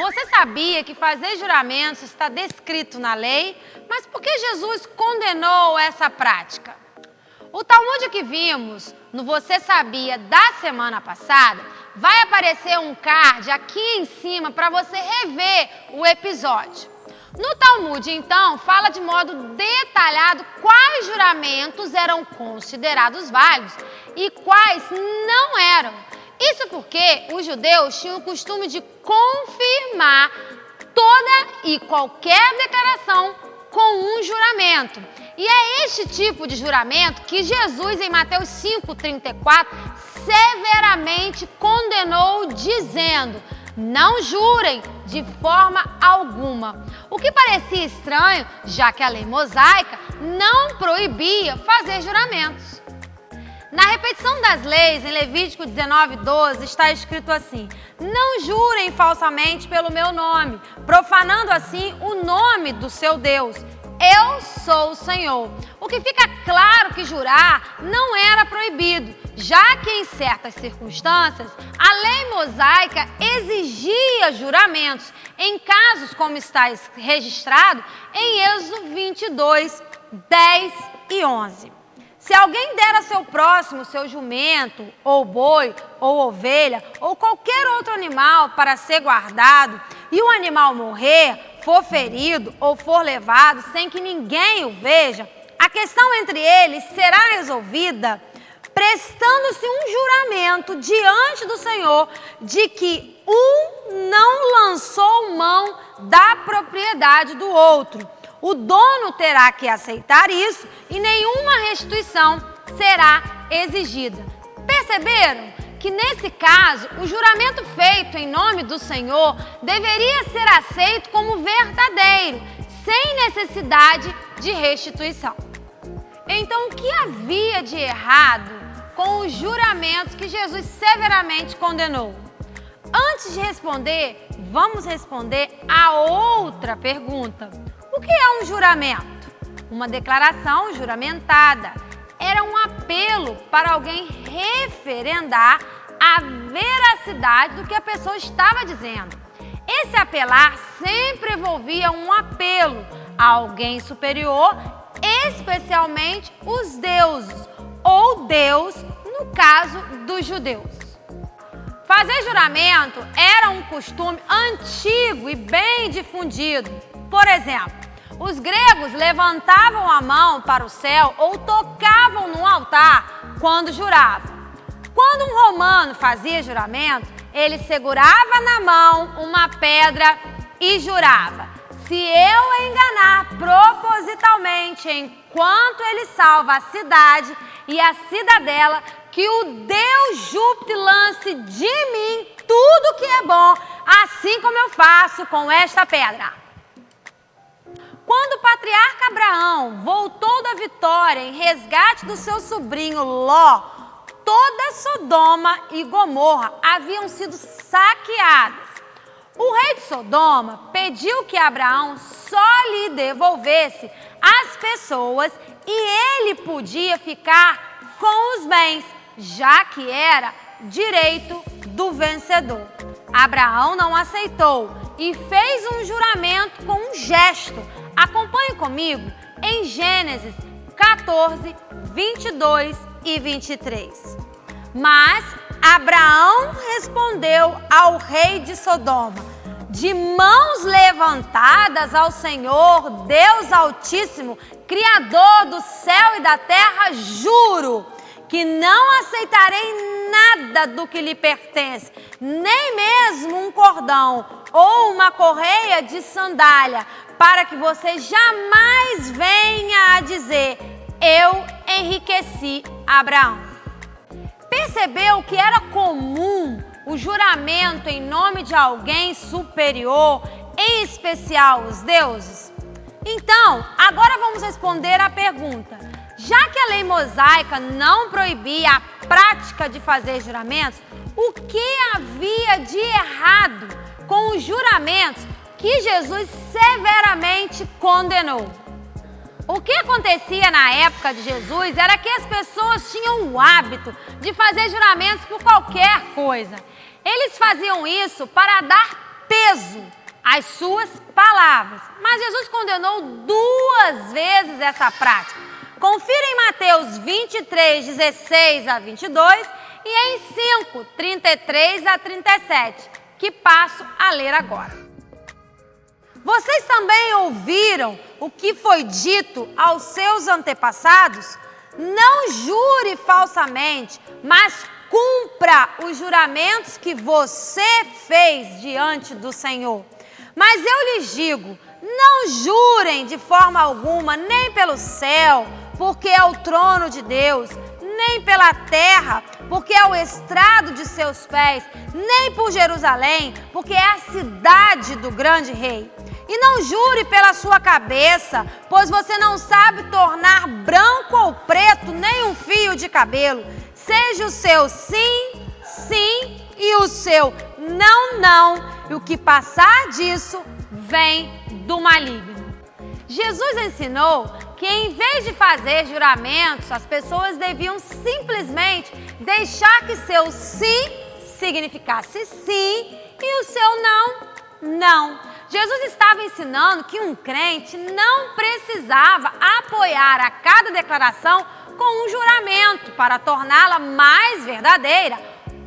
Você sabia que fazer juramentos está descrito na lei? Mas por que Jesus condenou essa prática? O Talmud que vimos no Você Sabia da semana passada, vai aparecer um card aqui em cima para você rever o episódio. No Talmud, então, fala de modo detalhado quais juramentos eram considerados válidos e quais não eram. Isso porque os judeus tinham o costume de confirmar toda e qualquer declaração com um juramento. E é este tipo de juramento que Jesus, em Mateus 5,34, severamente condenou, dizendo: não jurem de forma alguma. O que parecia estranho, já que a lei mosaica não proibia fazer juramentos. Na repetição das leis, em Levítico 19:12, está escrito assim: não jurem falsamente pelo meu nome, profanando assim o nome do seu Deus. Eu sou o Senhor. O que fica claro que jurar não era proibido, já que em certas circunstâncias a lei mosaica exigia juramentos, em casos como está registrado em Êxodo 22, 10 e 11. Se alguém der a seu próximo seu jumento, ou boi, ou ovelha, ou qualquer outro animal para ser guardado, e o animal morrer, for ferido ou for levado sem que ninguém o veja, a questão entre eles será resolvida prestando-se um juramento diante do Senhor de que um não lançou mão da propriedade do outro. O dono terá que aceitar isso e nenhuma restituição será exigida. Perceberam que nesse caso o juramento feito em nome do Senhor deveria ser aceito como verdadeiro, sem necessidade de restituição. Então, o que havia de errado com os juramentos que Jesus severamente condenou? Antes de responder, vamos responder a outra pergunta. O que é um juramento? Uma declaração juramentada. Era um apelo para alguém referendar a veracidade do que a pessoa estava dizendo. Esse apelar sempre envolvia um apelo a alguém superior, especialmente os deuses, ou Deus, no caso dos judeus. Fazer juramento era um costume antigo e bem difundido. Por exemplo, os gregos levantavam a mão para o céu ou tocavam no altar quando juravam. Quando um romano fazia juramento, ele segurava na mão uma pedra e jurava: se eu enganar propositalmente enquanto ele salva a cidade e a cidadela, que o Deus Júpiter lance de mim tudo que é bom, assim como eu faço com esta pedra. Quando o patriarca Abraão voltou da vitória em resgate do seu sobrinho Ló, toda Sodoma e Gomorra haviam sido saqueadas. O rei de Sodoma pediu que Abraão só lhe devolvesse as pessoas e ele podia ficar com os bens, já que era direito do vencedor. Abraão não aceitou e fez um juramento com um gesto. Acompanhe comigo em Gênesis 14, 22 e 23. Mas Abraão respondeu ao rei de Sodoma: de mãos levantadas ao Senhor, Deus Altíssimo, Criador do céu e da terra, juro que não aceitarei nada do que lhe pertence, nem mesmo um cordão ou uma correia de sandália, para que você jamais venha a dizer: eu enriqueci Abraão. Percebeu que era comum o juramento em nome de alguém superior, em especial os deuses? Então, agora vamos responder à pergunta. Já que a lei mosaica não proibia a prática de fazer juramentos, o que havia de errado com os juramentos que Jesus severamente condenou? O que acontecia na época de Jesus era que as pessoas tinham o hábito de fazer juramentos por qualquer coisa. Eles faziam isso para dar peso as suas palavras. Mas Jesus condenou 2 vezes essa prática. Confira em Mateus 23, 16 a 22 e em 5, 33 a 37, que passo a ler agora. Vocês também ouviram o que foi dito aos seus antepassados? Não jure falsamente, mas cumpra os juramentos que você fez diante do Senhor. Mas eu lhes digo, não jurem de forma alguma, nem pelo céu, porque é o trono de Deus, nem pela terra, porque é o estrado de seus pés, nem por Jerusalém, porque é a cidade do grande rei. E não jure pela sua cabeça, pois você não sabe tornar branco ou preto nem um fio de cabelo. Seja o seu sim, sim, e o seu não, não. E o que passar disso vem do maligno. Jesus ensinou que em vez de fazer juramentos, as pessoas deviam simplesmente deixar que seu sim significasse sim e o seu não, não. Jesus estava ensinando que um crente não precisava apoiar a cada declaração com um juramento para torná-la mais verdadeira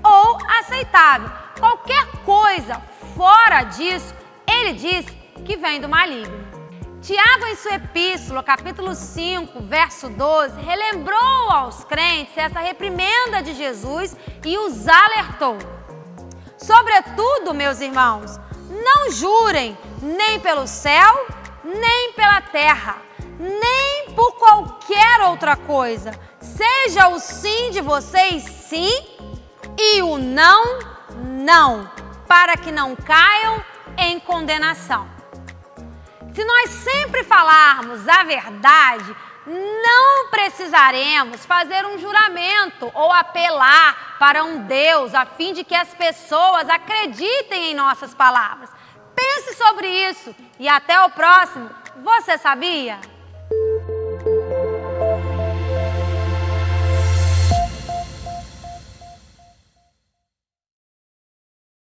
ou aceitável. Qualquer coisa fora disso, ele diz que vem do maligno. Tiago, em sua epístola, capítulo 5, verso 12, relembrou aos crentes essa reprimenda de Jesus e os alertou. Sobretudo, meus irmãos, não jurem nem pelo céu, nem pela terra, nem por qualquer outra coisa. Seja o sim de vocês sim e o não, não, para que não caiam em condenação. Se nós sempre falarmos a verdade, não precisaremos fazer um juramento ou apelar para um Deus a fim de que as pessoas acreditem em nossas palavras. Pense sobre isso e até o próximo. Você sabia?